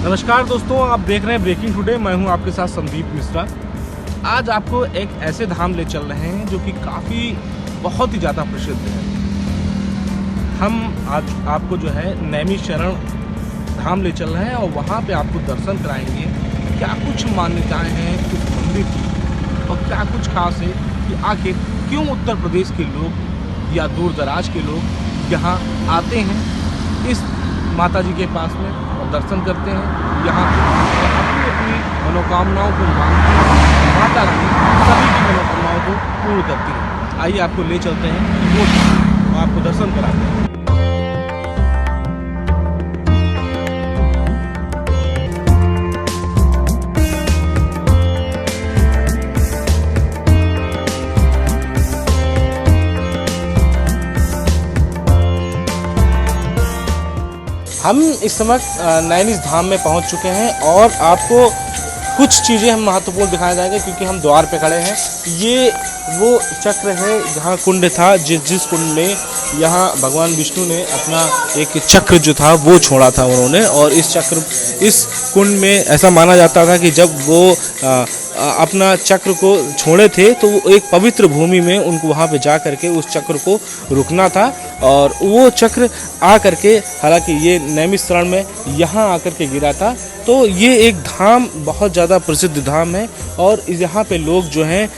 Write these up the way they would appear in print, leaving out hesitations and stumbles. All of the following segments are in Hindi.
नमस्कार दोस्तों, आप देख रहे हैं ब्रेकिंग टुडे। मैं हूं आपके साथ संदीप मिश्रा। आज आपको एक ऐसे धाम ले चल रहे हैं जो कि बहुत ही ज़्यादा प्रसिद्ध है। हम आज आपको जो है नैमिषारण्य धाम ले चल रहे हैं और वहां पे आपको दर्शन कराएंगे। क्या कुछ मान्यताएं हैं उस मंदिर की और क्या कुछ खास है कि आखिर क्यों उत्तर प्रदेश के लोग या दूर दराज के लोग यहाँ आते हैं इस माता जी के पास में और दर्शन करते हैं। यहाँ अपनी अपनी मनोकामनाओं को मांगते हैं। माता रानी सभी की मनोकामनाओं को पूर्ण करती है। आइए आपको ले चलते हैं वो आपको दर्शन कराते हैं। हम इस समय नैमिष धाम में पहुंच चुके हैं और आपको कुछ चीज़ें हम महत्वपूर्ण दिखाए जाएंगे क्योंकि हम द्वार पे खड़े हैं। ये वो चक्र है जहाँ कुंड था, जिस कुंड में यहाँ भगवान विष्णु ने अपना एक चक्र जो था वो छोड़ा था उन्होंने। और इस कुंड में ऐसा माना जाता था कि जब वो अपना चक्र को छोड़े थे तो वो एक पवित्र भूमि में उनको वहाँ पे जा करके उस चक्र को रुकना था। और वो चक्र आ करके, हालांकि ये नैमिषारण्य में यहाँ आकर के गिरा था। तो ये एक धाम बहुत ज़्यादा प्रसिद्ध धाम है और यहाँ पे लोग जो हैं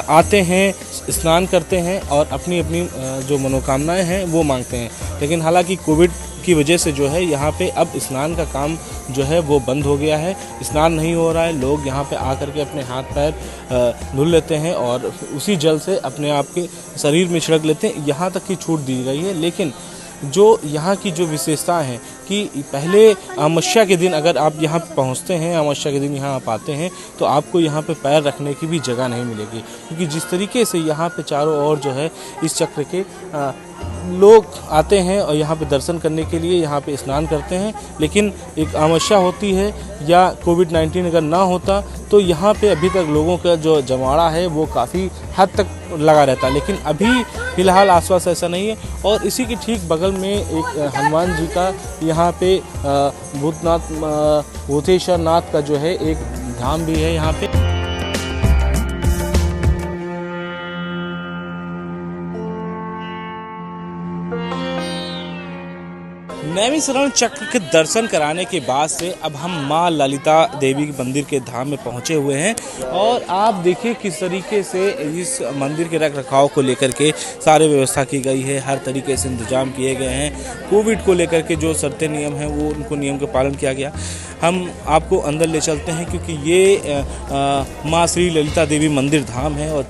आते हैं, स्नान करते हैं और अपनी अपनी जो मनोकामनाएं हैं वो मांगते हैं। लेकिन हालांकि कोविड की वजह से जो है यहाँ पे अब स्नान का काम जो है वो बंद हो गया है। स्नान नहीं हो रहा है। लोग यहाँ पे आकर के अपने हाथ पैर धुल लेते हैं और उसी जल से अपने आप के शरीर में छिड़क लेते हैं। यहाँ तक की छूट दी गई है। लेकिन जो यहाँ की जो विशेषता है कि पहले अमावस्या के दिन अगर आप यहाँ पहुँचते हैं, अमावस्या के दिन यहाँ आप आते हैं तो आपको यहाँ पे पैर रखने की भी जगह नहीं मिलेगी, क्योंकि जिस तरीके से यहाँ पे चारों ओर जो है इस चक्र के लोग आते हैं और यहाँ पे दर्शन करने के लिए यहाँ पे स्नान करते हैं। लेकिन एक अमावस्या होती है या कोविड-19 अगर ना होता तो यहाँ पे अभी तक लोगों का जो जमावड़ा है वो काफ़ी हद तक लगा रहता है। लेकिन अभी फ़िलहाल आसपास ऐसा नहीं है। और इसी के ठीक बगल में एक हनुमान जी का यहाँ पे भूतेश्वर नाथ का जो है एक धाम भी है यहाँ पे। नैमिषारण्य चक्र के दर्शन कराने के बाद से अब हम माँ ललिता देवी मंदिर के धाम में पहुँचे हुए हैं। और आप देखिए किस तरीके से इस मंदिर के रख रखाव को लेकर के सारे व्यवस्था की गई है। हर तरीके से इंतजाम किए गए हैं। कोविड को लेकर के जो शर्तें नियम हैं वो उनको नियम का पालन किया गया। हम आपको अंदर ले चलते हैं क्योंकि ये माँ श्री ललिता देवी मंदिर धाम है और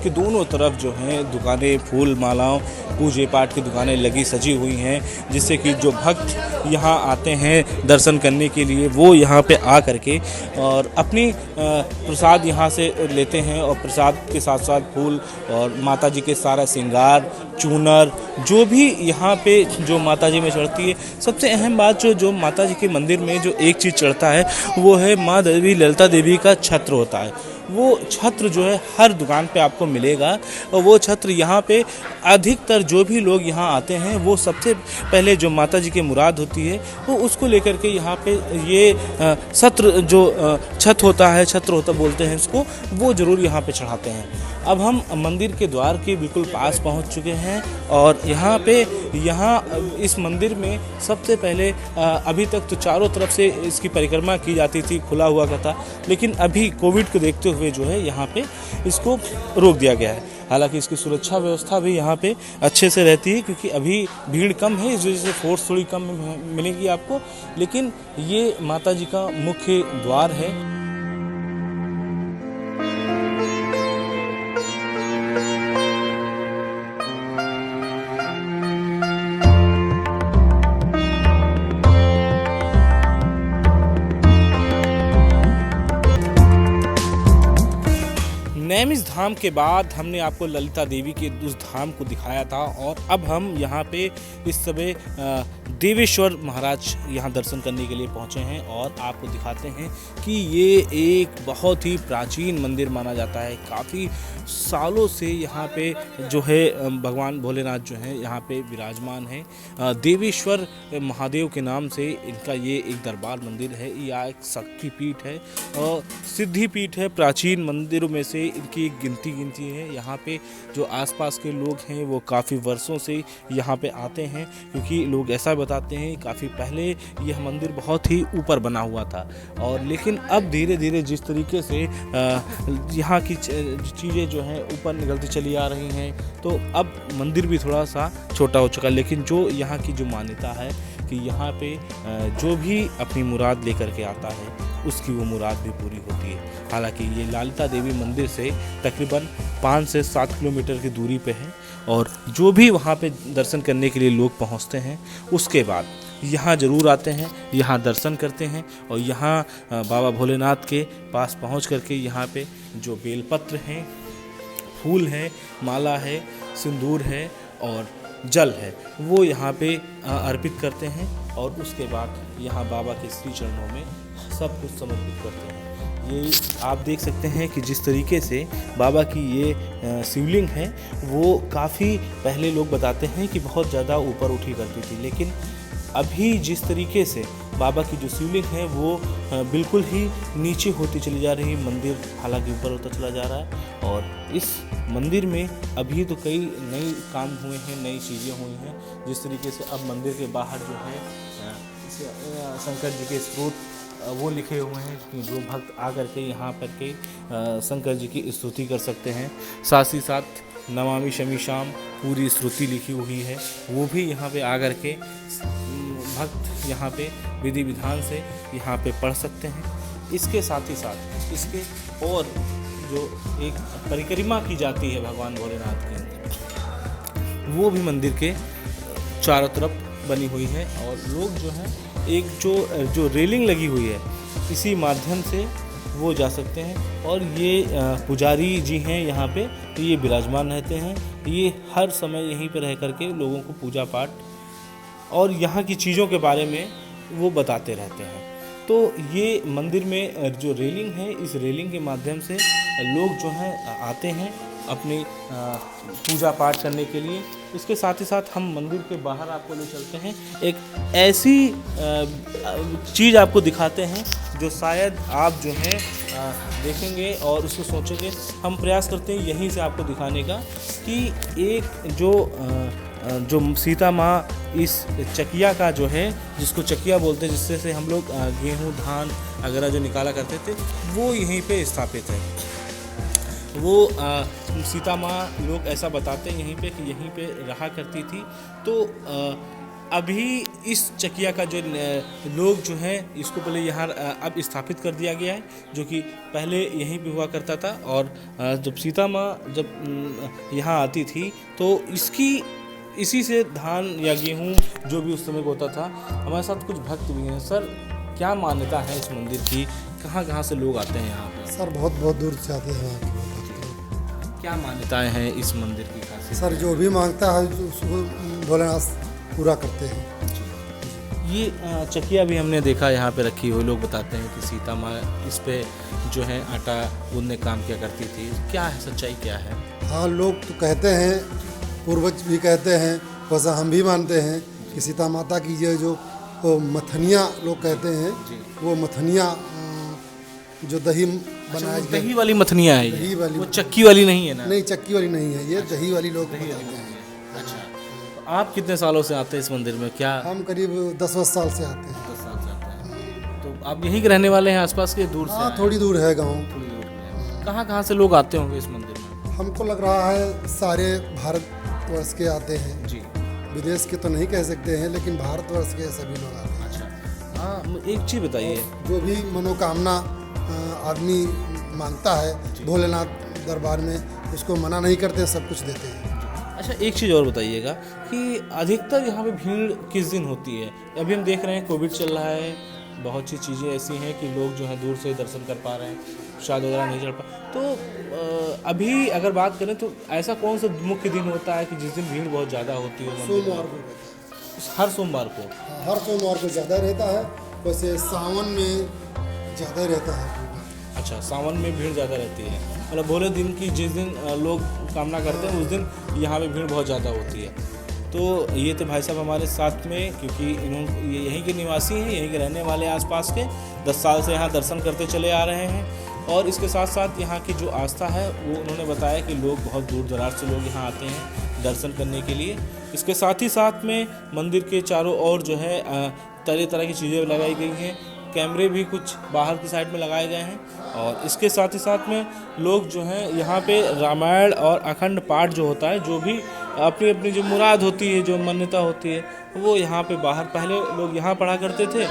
कि दोनों तरफ जो हैं दुकानें, फूल मालाओं, पूजे पाठ की दुकानें लगी सजी हुई हैं, जिससे कि जो भक्त यहाँ आते हैं दर्शन करने के लिए वो यहाँ पे आ करके और अपनी प्रसाद यहाँ से लेते हैं। और प्रसाद के साथ साथ फूल और माता जी के सारा श्रृंगार, चूनर, जो भी यहाँ पे जो माता जी में चढ़ती है। सबसे अहम बात जो माता जी के मंदिर में जो एक चीज़ चढ़ता है वो है माँ देवी ललिता देवी का छत्र होता है। वो छत्र जो है हर दुकान पे आपको मिलेगा। और वो छत्र यहाँ पे अधिकतर जो भी लोग यहाँ आते हैं वो सबसे पहले जो माता जी की मुराद होती है वो उसको लेकर के यहाँ पे ये छत्र होता बोलते हैं इसको, वो ज़रूर यहाँ पे चढ़ाते हैं। अब हम मंदिर के द्वार के बिल्कुल पास पहुँच चुके हैं और यहाँ इस मंदिर में सबसे पहले अभी तक तो चारों तरफ से इसकी परिक्रमा की जाती थी, खुला हुआ का था। लेकिन अभी कोविड को देखते हुए जो है यहाँ पे इसको रोक दिया गया है। हालांकि इसकी सुरक्षा व्यवस्था भी यहाँ पे अच्छे से रहती है क्योंकि अभी भीड़ कम है, इस वजह से फोर्स थोड़ी कम मिलेगी आपको। लेकिन ये माता जी का मुख्य द्वार है। नैमिष धाम के बाद हमने आपको ललिता देवी के उस धाम को दिखाया था और अब हम यहाँ पे इस समय देवेश्वर महाराज यहाँ दर्शन करने के लिए पहुँचे हैं और आपको दिखाते हैं कि ये एक बहुत ही प्राचीन मंदिर माना जाता है। काफ़ी सालों से यहाँ पे जो है भगवान भोलेनाथ जो है यहाँ पे विराजमान है। देवेश्वर महादेव के नाम से इनका ये एक दरबार मंदिर है। यह एक शक्ति पीठ है और सिद्धि पीठ है। प्राचीन मंदिरों में से इनकी एक गिनती है। यहाँ पे जो आसपास के लोग हैं वो काफ़ी वर्षों से यहाँ पे आते हैं, क्योंकि लोग ऐसा बताते हैं काफ़ी पहले यह मंदिर बहुत ही ऊपर बना हुआ था और लेकिन अब धीरे धीरे जिस तरीके से यहाँ की चीज़ें जो हैं ऊपर निकलती चली आ रही हैं, तो अब मंदिर भी थोड़ा सा छोटा हो चुका है। लेकिन जो यहाँ की जो मान्यता है कि यहाँ पे जो भी अपनी मुराद लेकर के आता है उसकी वो मुराद भी पूरी होती है। हालांकि ये ललिता देवी मंदिर से तकरीबन 5 से 7 किलोमीटर की दूरी पे है और जो भी वहाँ पे दर्शन करने के लिए लोग पहुँचते हैं उसके बाद यहाँ ज़रूर आते हैं, यहाँ दर्शन करते हैं और यहाँ बाबा भोलेनाथ के पास पहुँच करके यहाँ पे जो बेलपत्र हैं, फूल हैं, माला है, सिंदूर है और जल है वो यहाँ पे अर्पित करते हैं और उसके बाद यहाँ बाबा के श्री चरणों में सब कुछ समर्पित करते हैं। ये आप देख सकते हैं कि जिस तरीके से बाबा की ये शिवलिंग है वो काफ़ी पहले लोग बताते हैं कि बहुत ज़्यादा ऊपर उठी करती थी, लेकिन अभी जिस तरीके से बाबा की जो शिवलिंग है वो बिल्कुल ही नीचे होती चली जा रही है। मंदिर हालांकि ऊपर होता चला जा रहा है और इस मंदिर में अभी तो कई नए काम हुए हैं, नई चीज़ें हुई हैं। जिस तरीके से अब मंदिर के बाहर जो है शंकर जी के स्रोत वो लिखे हुए हैं कि जो भक्त आकर के यहाँ पर के शंकर जी की स्तुति कर सकते हैं। साथ ही साथ नमामि शमी श्याम पूरी स्तुति लिखी हुई है, वो भी यहाँ पे आकर के भक्त यहाँ पे विधि विधान से यहाँ पे पढ़ सकते हैं। इसके साथ ही साथ इसके और जो एक परिक्रमा की जाती है भगवान भोलेनाथ की, वो भी मंदिर के चारों तरफ बनी हुई है और लोग जो हैं एक जो रेलिंग लगी हुई है इसी माध्यम से वो जा सकते हैं। और ये पुजारी जी हैं यहाँ पे, तो ये विराजमान रहते हैं। ये हर समय यहीं पे रह करके लोगों को पूजा पाठ और यहाँ की चीज़ों के बारे में वो बताते रहते हैं। तो ये मंदिर में जो रेलिंग है, इस रेलिंग के माध्यम से लोग जो हैं आते हैं अपनी पूजा पाठ करने के लिए। इसके साथ ही साथ हम मंदिर के बाहर आपको ले चलते हैं। एक ऐसी चीज़ आपको दिखाते हैं जो शायद आप जो हैं देखेंगे और उसको सोचेंगे। हम प्रयास करते हैं यहीं से आपको दिखाने का कि एक जो सीता माँ इस चकिया का जो है, जिसको चकिया बोलते हैं, जिससे से हम लोग गेहूँ धान वगैरह जो निकाला करते थे, वो यहीं पे स्थापित है। वो सीता माँ लोग ऐसा बताते हैं यहीं पे कि यहीं पे रहा करती थी। तो अभी इस चकिया का जो लोग जो हैं इसको पहले यहाँ अब स्थापित कर दिया गया है, जो कि पहले यहीं पे हुआ करता था। और जब सीता माँ जब यहाँ आती थी तो इसी से धान या गेहूँ जो भी उस समय होता था। हमारे साथ कुछ भक्त भी हैं। सर, क्या मान्यता है इस मंदिर की? कहाँ से लोग आते हैं यहाँ पे? सर बहुत दूर से आते हैं यहाँ। क्या मान्यताएं हैं इस मंदिर की खासियत? सर जो भी मांगता है उसको भोलेनाथ पूरा करते हैं। ये चकिया भी हमने देखा यहाँ पे रखी हुई। लोग बताते हैं कि सीता माँ इस पे जो है आटा गूंदने काम किया करती थी। क्या है सच्चाई, क्या है? हाँ, लोग तो कहते हैं, पूर्वज भी कहते हैं, वैसा हम भी मानते हैं कि सीता माता की ये जो मथनिया लोग कहते हैं, वो मथनिया जो दही बनाया, दही वाली मथनिया है दही वाली, वो चक्की वाली नहीं है ना? नहीं, चक्की वाली नहीं है, ये दही वाली लोग कहते हैं। अच्छा, तो आप कितने सालों से आते हैं इस मंदिर में? क्या हम करीब 10 साल से आते हैं। 10 साल से आते हैं। तो आप यहीं के रहने वाले हैं, आसपास के? दूर से? हाँ, थोड़ी दूर है गाँव। कहाँ से लोग आते होंगे इस मंदिर में? हमको लग रहा है सारे भारतवर्ष के आते हैं जी। विदेश के तो नहीं कह सकते हैं, लेकिन भारतवर्ष के सभी लोग आते हैं। अच्छा, हाँ, एक चीज़ बताइए। जो भी मनोकामना आदमी मांगता है भोलेनाथ दरबार में, उसको मना नहीं करते, सब कुछ देते हैं। अच्छा, एक चीज़ और बताइएगा कि अधिकतर यहाँ पे भीड़ किस दिन होती है? अभी हम देख रहे हैं कोविड चल रहा है, बहुत सी चीज़ें ऐसी हैं कि लोग जो हैं दूर से दर्शन कर पा रहे हैं, प्रसाद वगैरह नहीं चढ़ पा। तो अभी अगर बात करें तो ऐसा कौन सा मुख्य दिन होता है कि जिस दिन भीड़ बहुत ज़्यादा होती है मंदिर में? सोमवार को रहता है। हर सोमवार को? हर सोमवार को ज़्यादा रहता है, वैसे सावन में ज़्यादा रहता है। अच्छा, सावन में भीड़ ज़्यादा रहती है, मतलब भोले दिन की जिस दिन लोग कामना करते हैं उस दिन यहाँ पे भीड़ बहुत ज़्यादा होती है। तो ये थे भाई साहब हमारे साथ में, क्योंकि ये यहीं के निवासी हैं, यहीं के रहने वाले आसपास के, 10 साल से यहाँ दर्शन करते चले आ रहे हैं। और इसके साथ साथ यहाँ की जो आस्था है वो उन्होंने बताया कि लोग बहुत दूर दराज से लोग यहाँ आते हैं दर्शन करने के लिए। इसके साथ ही साथ में मंदिर के चारों ओर जो है तरह तरह की चीज़ें लगाई गई हैं, कैमरे भी कुछ बाहर की साइड में लगाए गए हैं। और इसके साथ ही साथ में लोग जो हैं यहाँ पे रामायण और अखंड पाठ जो होता है, जो भी अपनी अपनी जो मुराद होती है, जो मान्यता होती है, वो यहाँ पे बाहर पहले लोग यहाँ पढ़ा करते थे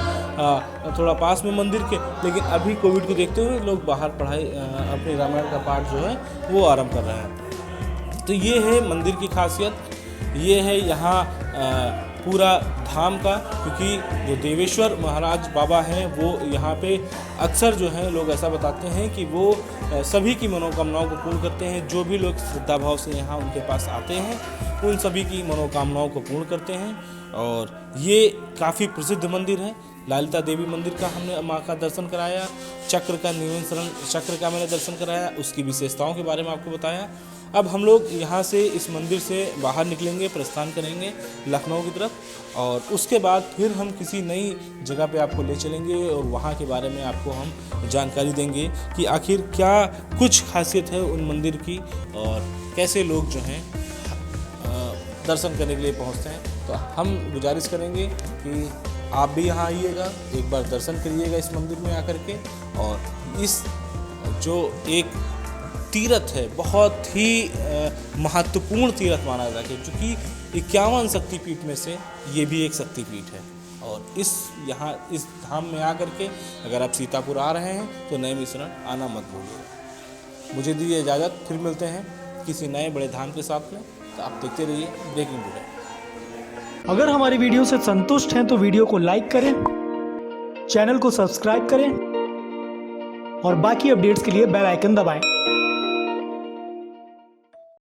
थोड़ा पास में मंदिर के, लेकिन अभी कोविड को देखते हुए लोग बाहर पढ़ाई अपनी रामायण का पाठ जो है वो आरंभ कर रहे हैं। तो ये है मंदिर की खासियत, ये है यहाँ पूरा धाम का, क्योंकि जो देवेश्वर महाराज बाबा हैं वो यहाँ पे अक्सर जो है लोग ऐसा बताते हैं कि वो सभी की मनोकामनाओं को पूर्ण करते हैं। जो भी लोग श्रद्धा भाव से यहाँ उनके पास आते हैं उन सभी की मनोकामनाओं को पूर्ण करते हैं। और ये काफ़ी प्रसिद्ध मंदिर है। ललिता देवी मंदिर का हमने माँ का दर्शन कराया, चक्र का निवेशरण चक्र का मैंने दर्शन कराया, उसकी विशेषताओं के बारे में आपको बताया। अब हम लोग यहाँ से इस मंदिर से बाहर निकलेंगे, प्रस्थान करेंगे लखनऊ की तरफ, और उसके बाद फिर हम किसी नई जगह पे आपको ले चलेंगे और वहाँ के बारे में आपको हम जानकारी देंगे कि आखिर क्या कुछ खासियत है उन मंदिर की और कैसे लोग जो हैं दर्शन करने के लिए पहुँचते हैं। तो हम गुजारिश करेंगे कि आप भी यहाँ आइएगा, एक बार दर्शन करिएगा इस मंदिर में आकर के। और इस जो एक तीर्थ है, बहुत ही महत्वपूर्ण तीर्थ माना जाता है, क्योंकि 51 शक्तिपीठ में से ये भी एक शक्तिपीठ है। और इस धाम में आकर के अगर आप सीतापुर आ रहे हैं तो नैमिषारण्य आना मत भूलिएगा। मुझे दीजिए इजाज़त, फिर मिलते हैं किसी नए बड़े धाम के साथ में। तो आप देखते रहिए ब्रेकिंग टुडे। अगर हमारी वीडियो से संतुष्ट हैं तो वीडियो को लाइक करें, चैनल को सब्सक्राइब करें और बाकी अपडेट्स के लिए बेल आइकन दबाएं।